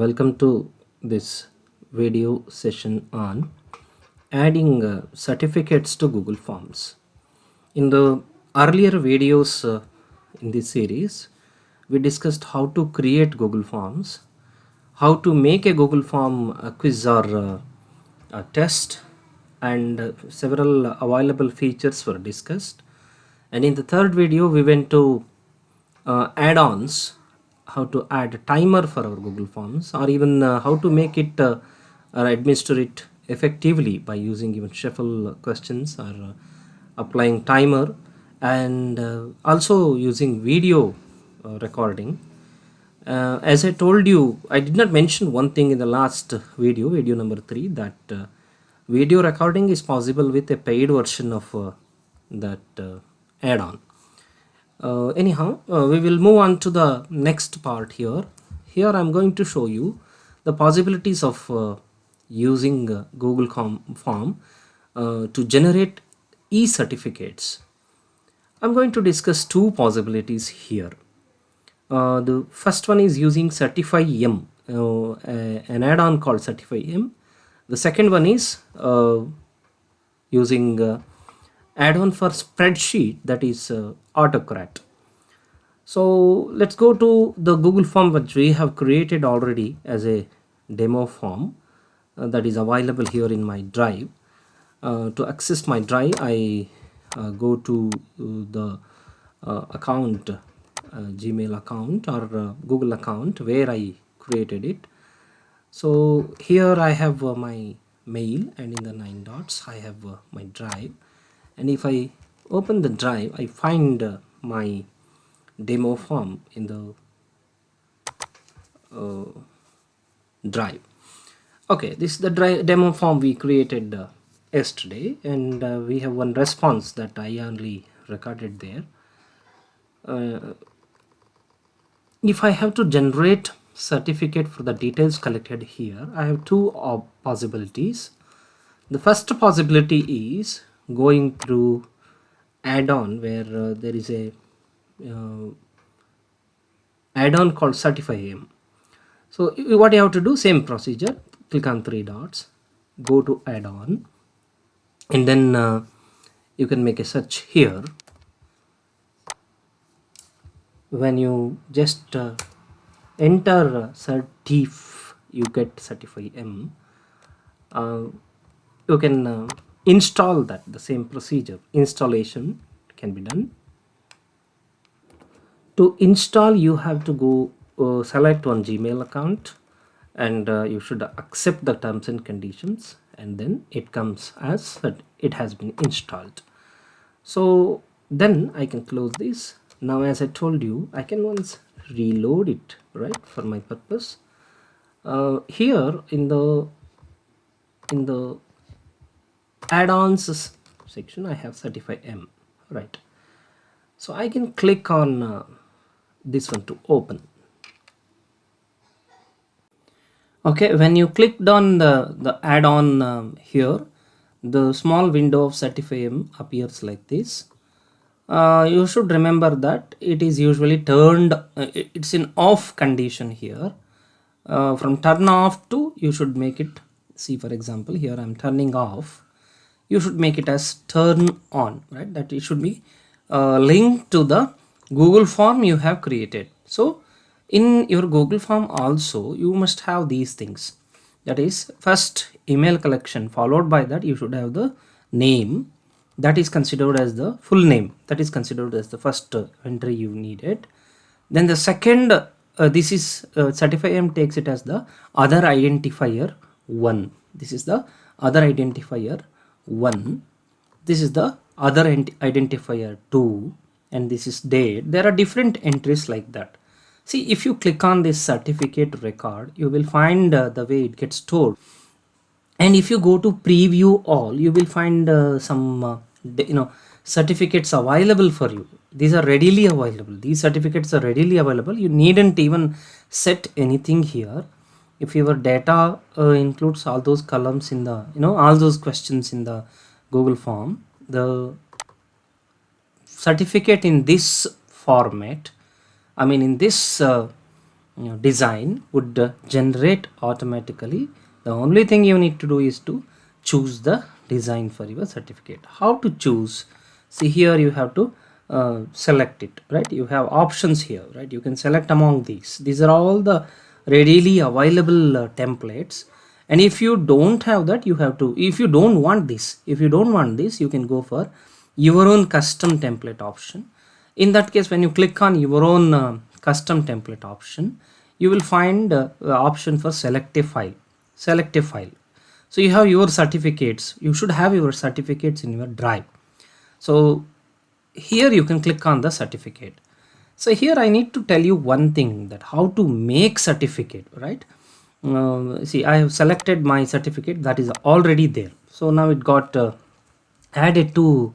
welcome to this video session on adding certificates to Google Forms. In the earlier videos in this series, we discussed how to create Google Forms, how to make a Google Form a quiz or a test, and several available features were discussed. And in the third video, we went to add-ons, how to add a timer for our Google Forms, or even how to make it or administer it effectively by using even shuffle questions or applying timer, and also using video recording. As I told you, I did not mention one thing in the last video number 3, that video recording is possible with a paid version of that add-on. We will move on to the next part here. Here I'm going to show you the possibilities of using Google Form to generate e-certificates. I'm going to discuss two possibilities here. The first one is using certify'em, an add-on called certify'em. The second one is using add-on for spreadsheet, that is Autocrat. So let's go to the Google form which we have created already as a demo form that is available here in my drive. To access my drive, I go to the account, Gmail account or Google account where I created it. So here I have my mail, and in the 9 dots I have my drive, and if I open the drive, I find my demo form in the drive. Okay, this is the demo form we created yesterday, and we have one response that I only recorded there. If I have to generate certificate for the details collected here, I have two possibilities. The first possibility is going through add-on where there is a add-on called certify'em. So what you have to do, same procedure, click on 3 dots, go to add-on, and then you can make a search here. When you just enter certif, you get certify'em. You can install that. The same procedure, installation can be done. To install, you have to go select one Gmail account, and you should accept the terms and conditions, and then it comes as that it has been installed. So then I can close this. Now, as I told you, I can once reload it, right, for my purpose. Here in the add-ons section, I have certify'em, right? So I can click on this one to open. Okay, when you clicked on the add-on here, the small window of certify'em appears like this. You should remember that it is usually turned, it's in off condition here. From turn off to, you should make it, see, for example, here I'm turning off. You should make it as turn on, right? That it should be linked to the Google form you have created. So in your Google form also, you must have these things. That is, first email collection, followed by that you should have the name, that is considered as the full name, that is considered as the first entry you needed. Then the second, this is certify'em takes it as the other identifier 1. This is the other identifier 1. This is the other identifier 2, and this is date. There are different entries like that. See, if you click on this certificate record, you will find the way it gets stored. And if you go to preview all, you will find some certificates available for you. These are readily available. These certificates are readily available. You needn't even set anything here. If your data includes all those columns in the, all those questions in the Google form, the certificate in this format, I mean in this design would generate automatically. The only thing you need to do is to choose the design for your certificate. How to choose? See, here you have to select it, right? You have options here, right? You can select among these are all the readily available templates. And if you don't have that, you have to, if you don't want this, you can go for your own custom template option. In that case, when you click on your own custom template option, you will find the option for selective file. So you have your certificates, you should have your certificates in your drive. So here you can click on the certificate. So here I need to tell you one thing, that how to make certificate, right? See, I have selected my certificate that is already there. So now it got added to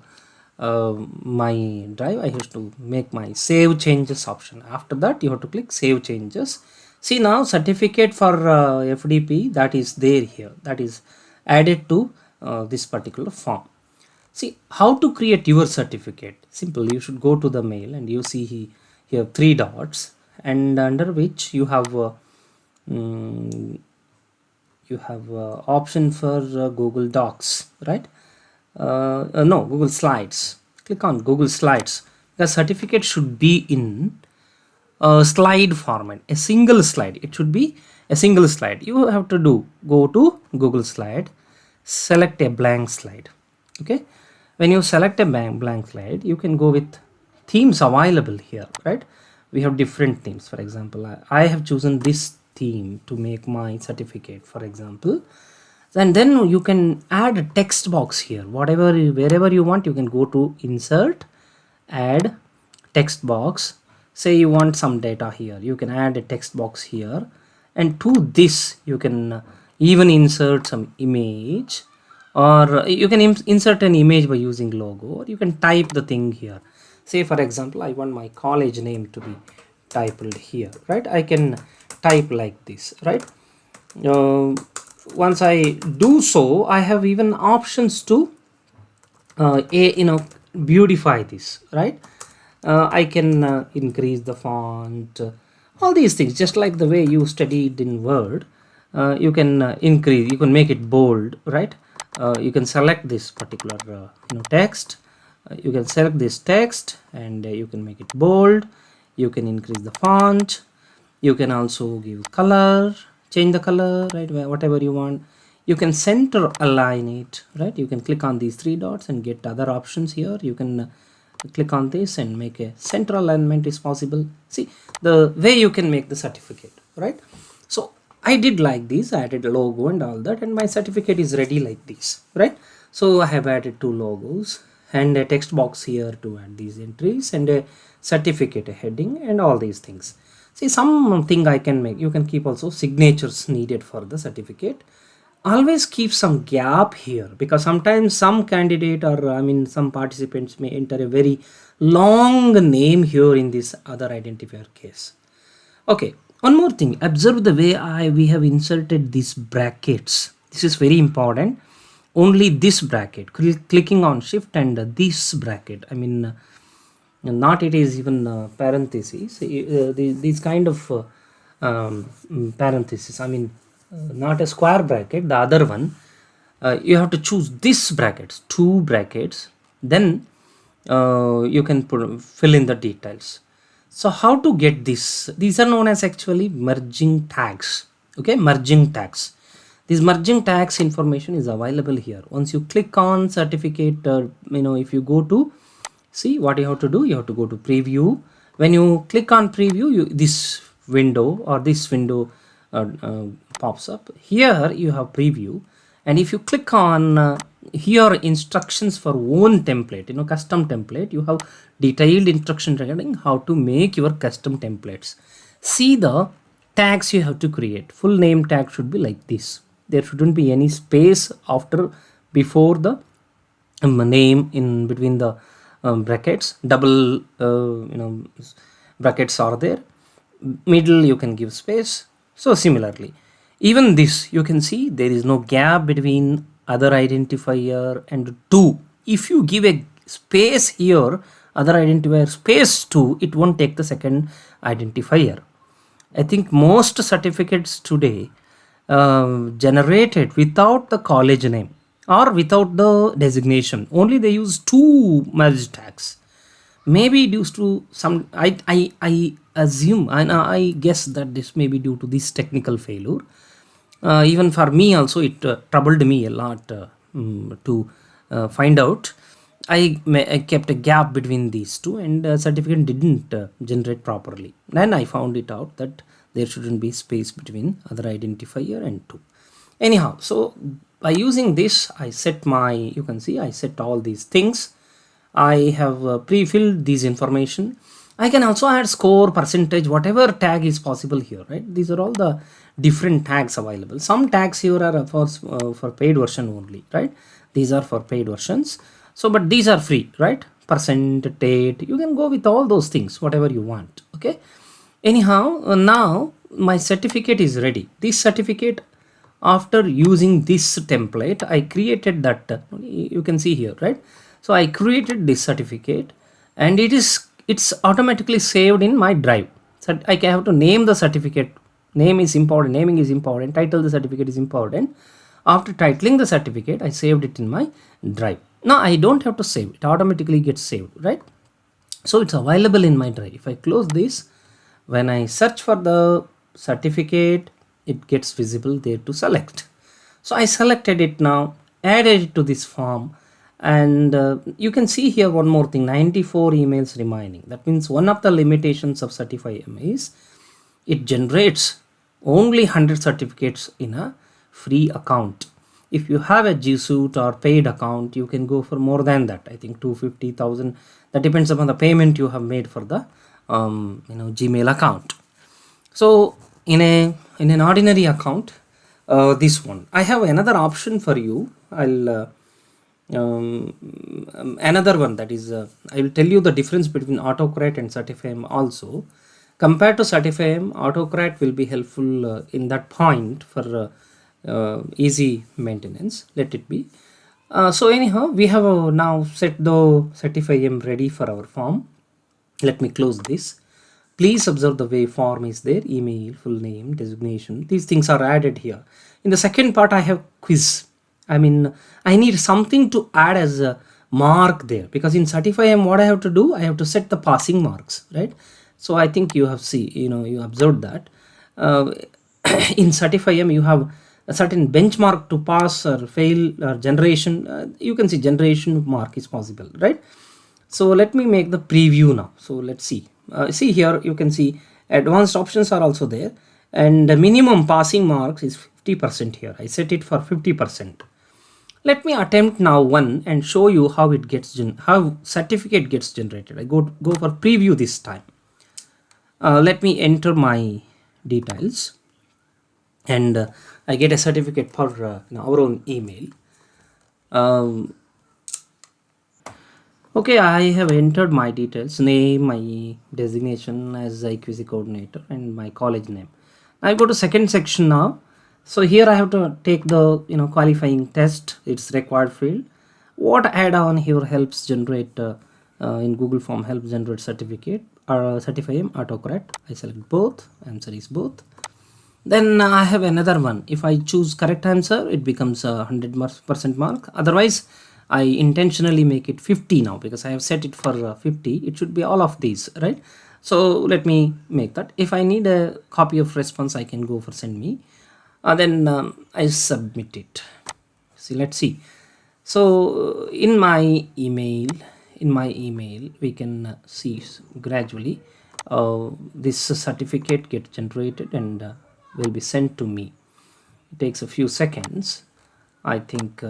my drive. I have to make my save changes option. After that, you have to click save changes. See, now certificate for FDP, that is there here, that is added to this particular form. See, how to create your certificate? Simple. You should go to the mail and you see here 3 dots, and under which you have mm, option for Google Docs, right? No, Google Slides. Click on Google Slides. The certificate should be in a slide format, a single slide. It should be a single slide. You have to go to Google Slide, select a blank slide. Okay, when you select a blank slide, you can go with themes available here, right? We have different themes. For example, I have chosen this theme to make my certificate, for example. And then you can add a text box here, wherever you want. You can go to insert, add text box. Say you want some data here, you can add a text box here, and to this you can even insert some image, or you can insert an image by using logo, or you can type the thing here. Say for example, I want my college name to be typed here, right? I can type like this, right? Once I do so, I have even options to beautify this, right? I can increase the font, all these things, just like the way you studied in Word. You can increase, you can make it bold, right? You can select this particular text. You can select this text and you can make it bold. You can increase the font. You can also give color, change the color, right? Whatever you want. You can center align it, right? You can click on these 3 dots and get other options here. You can click on this and make a center alignment is possible. See the way you can make the certificate, right? So I did like this. I added a logo and all that, and my certificate is ready like this, right? So I have added 2 logos and a text box here to add these entries, and a certificate, a heading, and all these things. See, something I can make. You can keep also signatures needed for the certificate. Always keep some gap here, because sometimes some candidate, or some participants may enter a very long name here in this other identifier case. Okay, one more thing, observe the way we have inserted these brackets. This is very important. Only this bracket, clicking on shift and this bracket, not it is even parentheses, these kind of parentheses, not a square bracket, the other one. You have to choose this brackets, 2 brackets, then you can fill in the details. So how to get this? These are known as actually merging tags. Okay, merging tags. This merging tags information is available here. Once you click on certificate, if you go to see what you have to do, you have to go to preview. When you click on preview, this window pops up. Here you have preview, and if you click on here instructions for own template, custom template, you have detailed instruction regarding how to make your custom templates. See the tags you have to create. Full name tag should be like this. There shouldn't be any space before the name in between the brackets. Double brackets are there. Middle you can give space. So similarly, even this you can see there is no gap between other identifier and 2. If you give a space here, other identifier space 2, it won't take the second identifier. I think most certificates today generated without the college name or without the designation. Only they use two merge tags. Maybe due to some, I assume and I guess that this may be due to this technical failure. Even for me also, it troubled me a lot to find out. I kept a gap between these two, and certificate didn't generate properly. Then I found it out that there shouldn't be space between other identifier and two. Anyhow, so by using this, I set my, you can see I set all these things. I have pre-filled these information. I can also add score, percentage, whatever tag is possible here, right? These are all the different tags available. Some tags here are for paid version only, right? These are for paid versions. So, but these are free, right? Percent, date, you can go with all those things, whatever you want, okay? Anyhow, now my certificate is ready. This certificate, after using this template, I created that, you can see here, right? So I created this certificate, and it's automatically saved in my drive. So I have to name the certificate. Name is important, naming is important, title the certificate is important. After titling the certificate, I saved it in my drive. Now I don't have to save it, automatically gets saved, right? So it's available in my drive. If I close this, when I search for the certificate, it gets visible there to select. So I selected it now, added it to this form, and you can see here one more thing, 94 emails remaining. That means one of the limitations of Certify'em is it generates only 100 certificates in a free account. If you have a G Suite or paid account, you can go for more than that. I think 250,000. That depends upon the payment you have made for the Gmail account. So in an ordinary account, this one, I have another option for you. I'll another one, that is I will tell you the difference between Autocrat and Certify'em also. Compared to Certify'em, Autocrat will be helpful in that point for easy maintenance. Let it be. So anyhow, we have now set the Certify'em ready for our form. Let me close this. Please observe the way form is there, email, full name, designation. These things are added here. In the second part, I have quiz. I mean, I need something to add as a mark there, because in Certify'em, what I have to do, I have to set the passing marks, right? So I think you have you observed that in Certify'em, you have a certain benchmark to pass or fail or generation. You can see generation mark is possible, right? So let me make the preview now. So let's see. See here, you can see advanced options are also there, and the minimum passing marks is 50% here. I set it for 50%. Let me attempt now one and show you how it gets how certificate gets generated. I go for preview this time. Let me enter my details, and I get a certificate for our own email. Okay, I have entered my details, name, my designation as IQC coordinator, and my college name. I go to second section now. So here I have to take the qualifying test. It's required field. What add-on here helps generate in Google form helps generate certificate or Certify'em, Autocrat. I select both. Answer is both. Then I have another one. If I choose correct answer, it becomes a 100% mark. Otherwise, I intentionally make it 50 now, because I have set it for 50. It should be all of these, right? So let me make that. If I need a copy of response, I can go for send me. Then I submit it. See, let's see. So in my email, we can see gradually this certificate gets generated and will be sent to me. It takes a few seconds. I think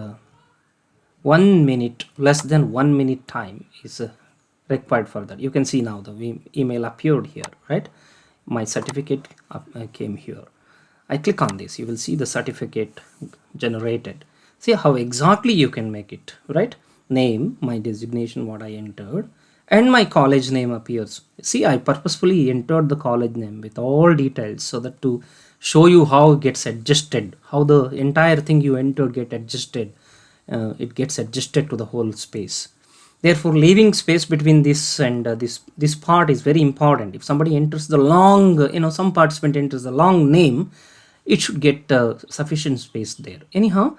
1 minute, less than 1 minute time is required for that. You can see now the email appeared here, right? My certificate came here. I click on this, you will see the certificate generated. See how exactly you can make it, right? Name, my designation, what I entered, and my college name appears. See, I purposefully entered the college name with all details so that to show you how it gets adjusted, how the entire thing you entered get adjusted. It gets adjusted to the whole space. Therefore, leaving space between this and this part is very important. If somebody enters the long, some participant enters the long name, it should get sufficient space there. Anyhow,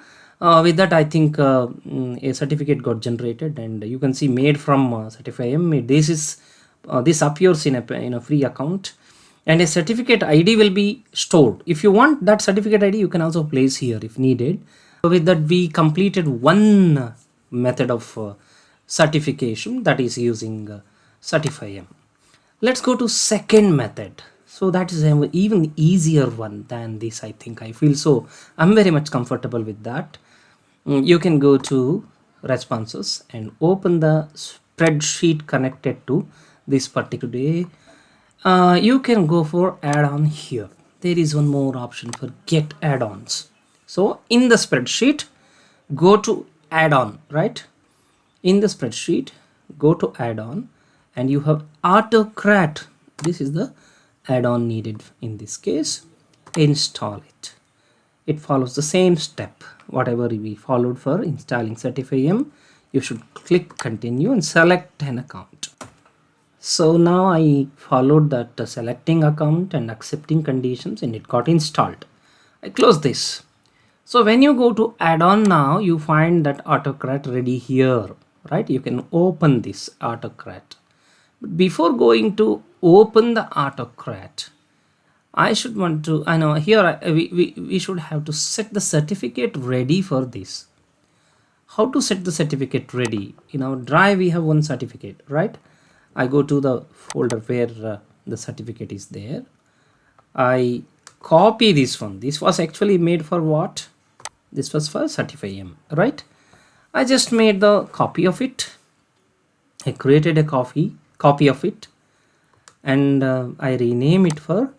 with that, I think a certificate got generated, and you can see made from certify'em. This appears in a free account, and a certificate ID will be stored. If you want that certificate ID, you can also place here if needed. With that, we completed one method of certification, that is using certify'em. Let's go to second method. So that is an even easier one than this, I think. I feel so. I'm very much comfortable with that. You can go to responses and open the spreadsheet connected to this particular day. You can go for add-on here. There is one more option for get add-ons. So in the spreadsheet, go to add-on, right? In the spreadsheet, go to add-on, and you have Autocrat. This is the add-on needed in this case. Install it. It follows the same step whatever we followed for installing certify'em. You should click continue and select an account. So now I followed that selecting account and accepting conditions, and it got installed. I close this. So when you go to add-on now, you find that Autocrat ready here, right? You can open this Autocrat. But before going to open the Autocrat, I should want to, I know here we should have to set the certificate ready for this. How to set the certificate ready? In our drive, we have one certificate, right? I go to the folder where the certificate is there. I copy this one. This was actually made for what? This was for certify'em, right? I just made the copy of it. I created a copy of it, and I rename it for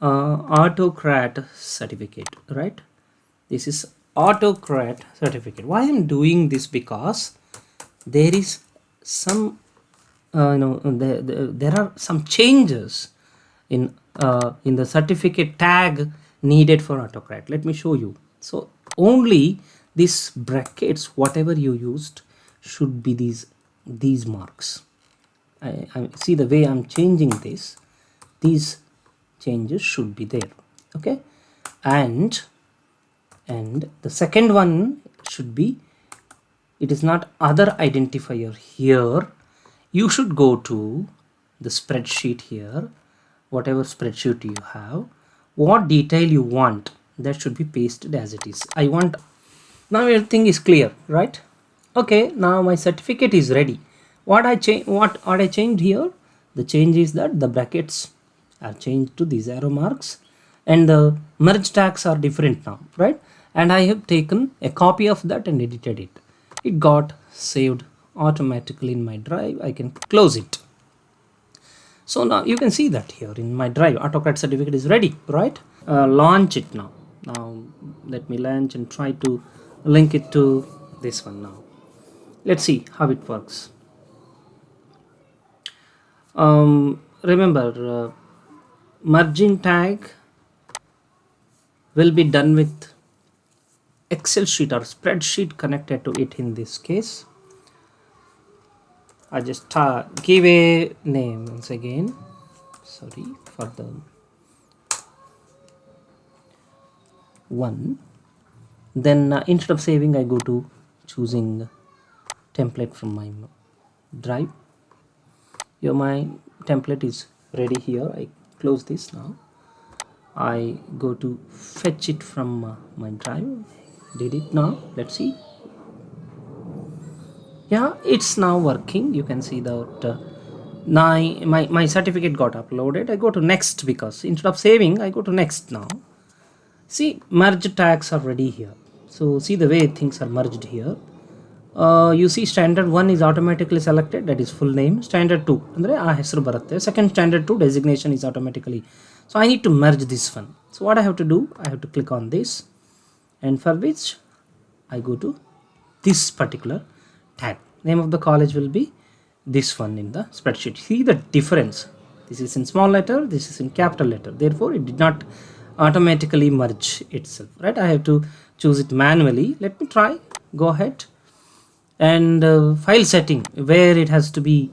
Autocrat certificate, right? This is Autocrat certificate. Why I'm doing this? Because there is some there are some changes in the certificate tag needed for Autocrat. Let me show you. So only these brackets, whatever you used, should be these marks. I see the way I'm changing this. These changes should be there. Okay, and the second one should be, it is not other identifier here. You should go to the spreadsheet here, whatever spreadsheet you have, what detail you want, that should be pasted as it is. I want, now everything is clear, right? Okay, now my certificate is ready. What I changed here, the change is that the brackets are changed to these arrow marks, and the merge tags are different now, right? And I have taken a copy of that and edited it. It got saved automatically in my drive. I can close it. So now you can see that here in my drive, Autocrat certificate is ready, right? Launch it now. Now let me launch and try to link it to this one now. Let's see how it works. Remember, merging tag will be done with Excel sheet or spreadsheet connected to it in this case. I just give a name once again. Sorry for the one. Then instead of saving, I go to choosing template from my drive. Here my template is ready here. I close this now. I go to fetch it from my drive. Did it now? Let's see. Yeah, it's now working. You can see that my certificate got uploaded. I go to next, because instead of saving, I go to next now. See, merge tags are ready here. So see the way things are merged here. You see standard 1 is automatically selected, that is full name. Standard 2 andre aa hesaru barutte. Second standard 2 designation is automatically. So I need to merge this one. So what I have to do, I have to click on this, and for which I go to this particular tag. Name of the college will be this one in the spreadsheet. See the difference. This is in small letter, this is in capital letter. Therefore it did not automatically merge itself, right? I have to choose it manually. Let me try. Go ahead. and file setting where it has to be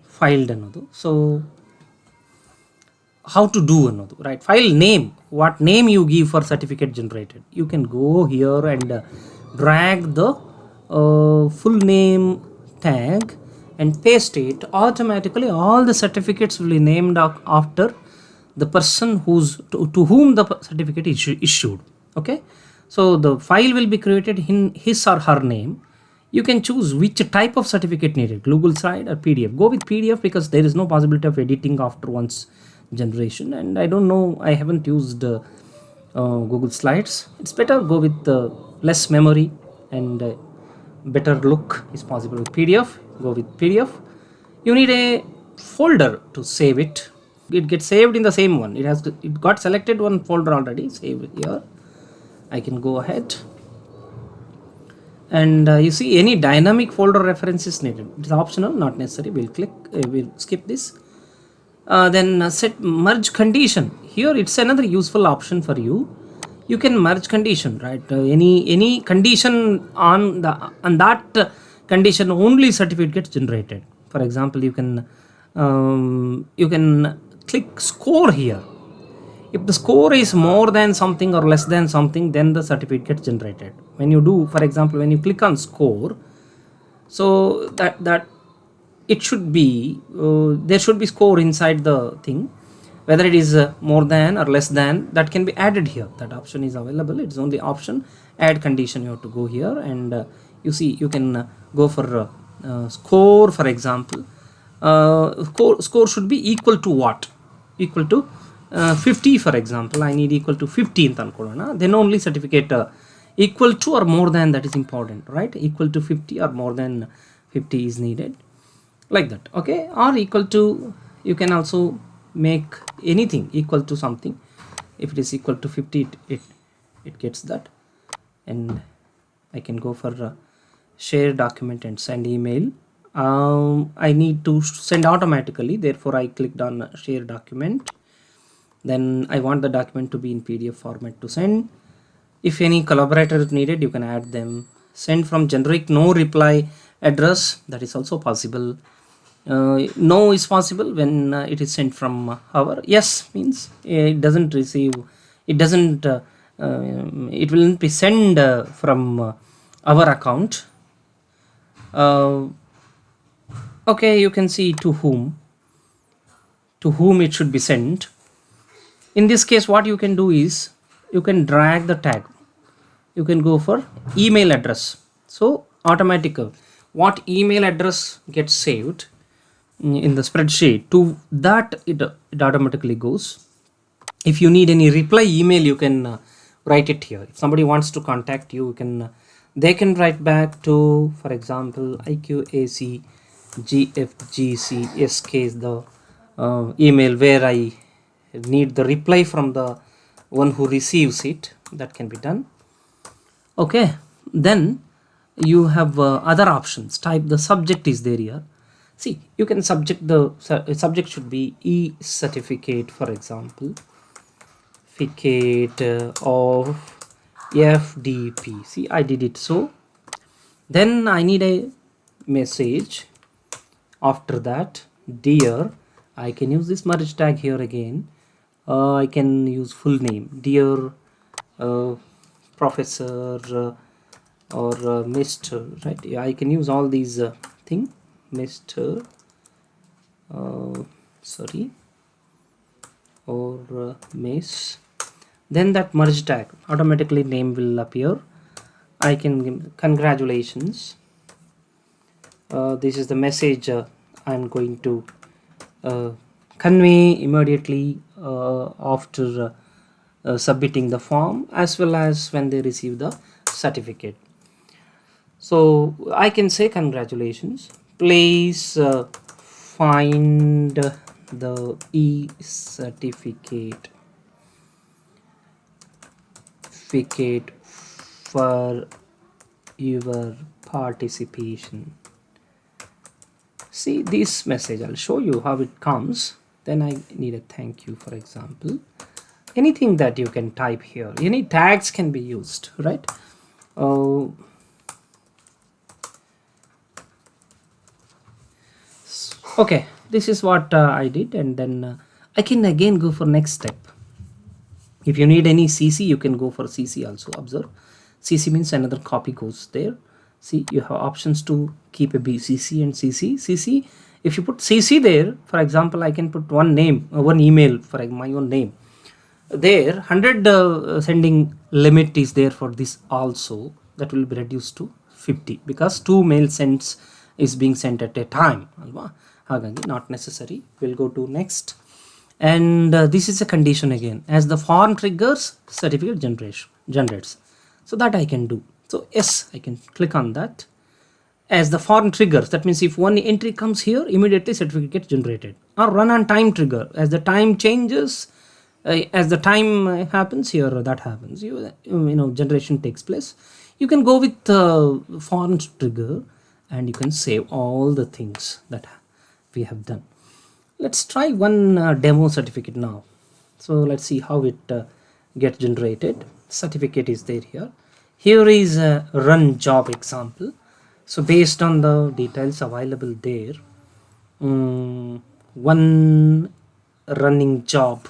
filed another. So how to do another, right? File name, what name you give for certificate generated, you can go here and drag the full name tag and paste it. Automatically all the certificates will be named after the person to whom the certificate is issued. Okay, so the file will be created in his or her name. You can choose which type of certificate needed, Google slide or PDF. Go with PDF because there is no possibility of editing after once generation, and I don't know, I haven't used Google slides. It's better go with less memory and better look is possible with PDF. Go with PDF. You need a folder to save it. It gets saved in the same one. It got selected one folder already. Save here. I can go ahead and you see any dynamic folder reference is needed. It's optional, not necessary. We'll skip this. Then set merge condition. Here it's another useful option for you. You can merge condition, right? Any condition on that condition only certificate gets generated. For example, you can click score here. If the score is more than something or less than something, then the certificate gets generated. When you do, for example, when you click on score, so that it should be there should be score inside the thing, whether it is more than or less than, that can be added here. That option is available. It's only option, add condition. You have to go here and you see you can go for score. For example, score should be equal to what? Equal to 50. For example, I need equal to 15 ankodona, then only certificate equal to or more than, that is important, right? Equal to 50 or more than 50 is needed, like that. Okay, or equal to, you can also make anything equal to something. If it is equal to 50, it gets that. And I can go for share document and send email. I need to send automatically, therefore I clicked on share document. Then I want the document to be in PDF format to send. If any collaborator is needed, you can add them. Send from generic no reply address, that is also possible. No is possible when it is sent from our. Yes means it doesn't receive, it doesn't it will not be sent from our account. Okay, you can see to whom it should be sent. In this case, what you can do is you can drag the tag. You can go for email address. So automatic, what email address gets saved in the spreadsheet, to that it automatically goes. If you need any reply email, you can write it here. If somebody wants to contact you, they can write back to, for example, IQAC GFGCSK is the email where I need the reply from the one who receives it. That can be done. Okay, then you have other options. Type the subject is there here. See, you can subject the subject should be e-certificate, for example, certificate of FDP. See, I did it. So then I need a message after that. Dear, I can use this merge tag here again. I can use full name, dear professor or Mr. Right? Yeah, I can use all these thing. Mr. Sorry, or Miss. Then that merge tag, automatically name will appear. I can give congratulations. This is the message I'm going to convey immediately after submitting the form, as well as when they receive the certificate. So I can say congratulations. Please find the e-certificate for your participation. See this message, I'll show you how it comes. Then I need a thank you, for example. Anything that you can type here, any tags can be used, right? Okay, this is what I did, and then I can again go for next step. If you need any CC, you can go for CC also. Observe, CC means another copy goes there. See, you have options to keep a BCC and CC. If you put CC there, for example, I can put one name, one email for my own name. There, 100 sending limit is there for this also. That will be reduced to 50 because 2 mail sends is being sent at a time. Alva? Hagagi, not necessary. We'll go to next. And this is a condition again. As the form triggers, certificate generates. So that I can do. So yes, I can click on that. As the form triggers, that means if one entry comes here, immediately certificate gets generated. Or run on time trigger. As the time changes, as the time happens here, that happens. You know, generation takes place. You can go with form trigger, and you can save all the things that we have done. Let's try one demo certificate now. So let's see how it gets generated. Certificate is there here. Here is a run job example. So based on the details available there, one running job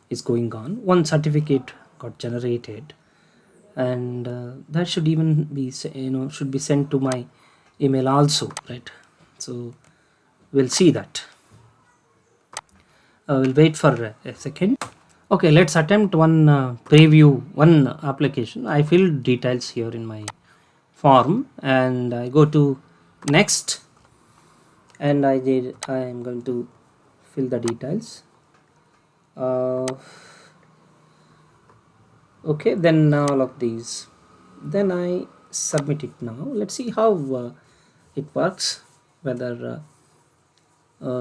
is going on. One certificate got generated, and that should even be, should be sent to my email also, right? So we'll see that. We'll wait for a second. Okay, let's attempt one preview, one application. I filled details here in my form, and I go to next, and I am going to fill the details. Okay, then all of these, then I submit it now. Let's see how it works, whether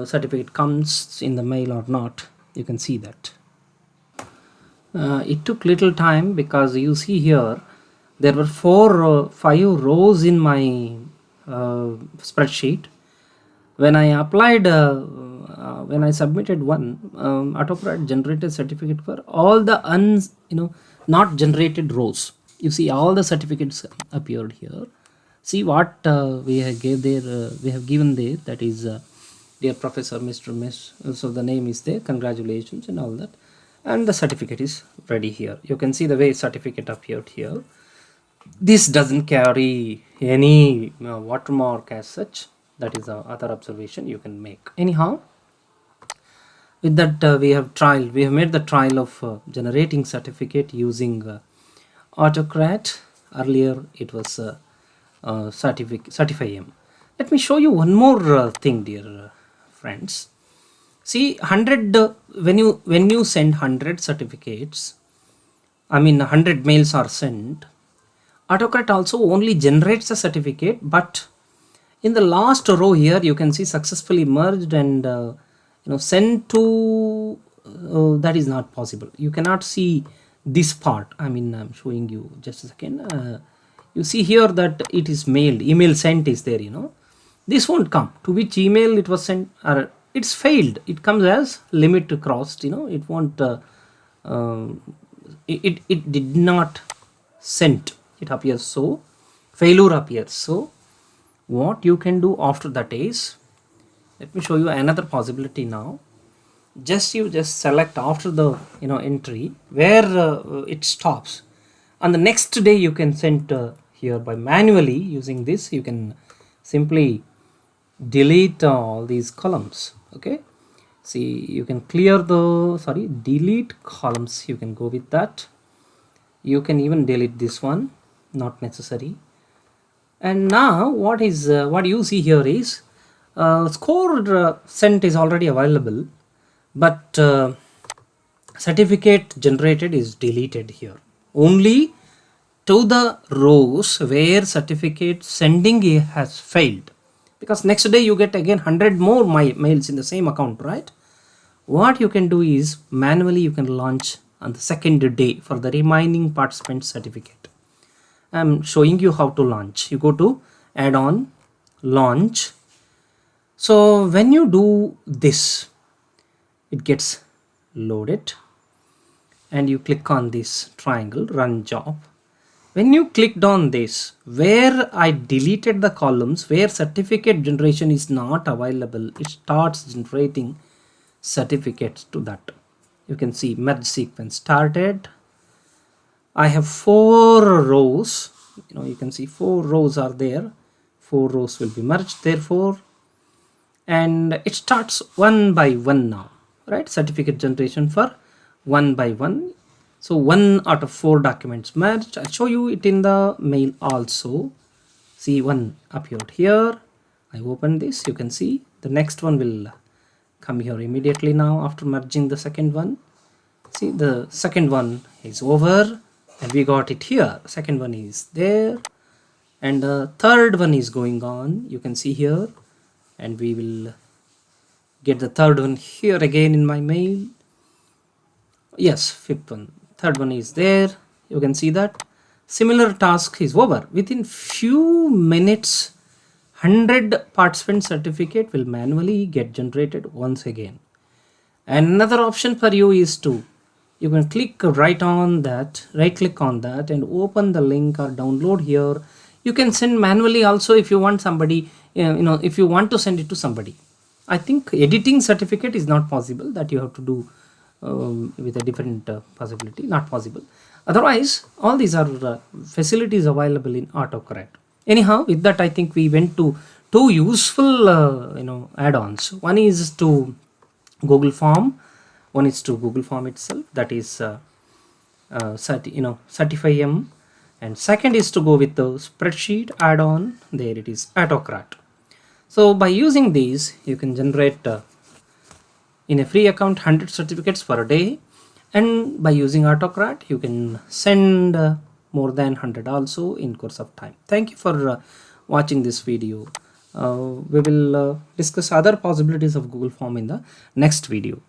certificate comes in the mail or not. You can see that it took little time because you see here there were 5 rows in my spreadsheet. When I applied, when I submitted one, Autocrat generated certificate for all the not generated rows. You see all the certificates appeared here. See what we have gave there. We have given there. That is, dear Professor, Mr. Miss. So the name is there. Congratulations and all that. And the certificate is ready here. You can see the way certificate appeared here. This doesn't carry any watermark as such. That is the other observation you can make. Anyhow, with that we have made the trial of generating certificate using Autocrat. Earlier it was certify'em. Let me show you one more thing, dear friends. See, 100 when you send 100 certificates, I mean 100 mails are sent. Autocrat also only generates a certificate, but in the last row here you can see successfully merged and sent to, that is not possible. You cannot see this part. I mean, I'm showing you just a second. You see here that it is mailed, email sent is there, this won't come. To which email it was sent, or it's failed. It comes as limit crossed, it won't, it did not sent. It appears so, failure appears. So what you can do after that is, let me show you another possibility now. You just select after the entry where it stops. On the next day you can send here by manually using this. You can simply delete all these columns. Okay, see, you can clear the delete columns. You can go with that. You can even delete this one, not necessary. And now what you see here is score sent is already available, but certificate generated is deleted here. Only to the rows where certificate sending has failed, because next day you get again 100 more mails in the same account, right? What you can do is manually you can launch on the second day for the remaining participant certificate. I'm showing you how to launch. You go to add-on, launch. So when you do this, it gets loaded, and you click on this triangle, run job. When you clicked on this, where I deleted the columns where certificate generation is not available, it starts generating certificates to that. You can see merge sequence started. I have 4 rows. You can see 4 rows are there. 4 rows will be merged therefore, and it starts one by one now, right? Certificate generation for one by one. So 1 out of 4 documents merged. I'll show you it in the mail also. See, one appeared here. I open this. You can see the next one will come here immediately now after merging the second one. See, the second one is over and we got it here. Second one is there and the third one is going on. You can see here, and we will get the third one here again in my mail. Yes, fifth one, third one is there. You can see that similar task is over. Within few minutes, 100 participant certificate will manually get generated once again. And another option for you is to, you can click right click on that and open the link or download here. You can send manually also if you want somebody, if you want to send it to somebody. I think editing certificate is not possible, that you have to do with a different possibility, not possible. Otherwise, all these are facilities available in Autocrat. Anyhow, with that, I think we went to two useful, add-ons. One is to Google Form. One is to Google Form itself, that is certify'em, and second is to go with the spreadsheet add-on. There it is, Autocrat. So by using these, you can generate in a free account 100 certificates per day, and by using Autocrat you can send more than 100 also in course of time. Thank you for watching this video. We will discuss other possibilities of Google Form in the next video.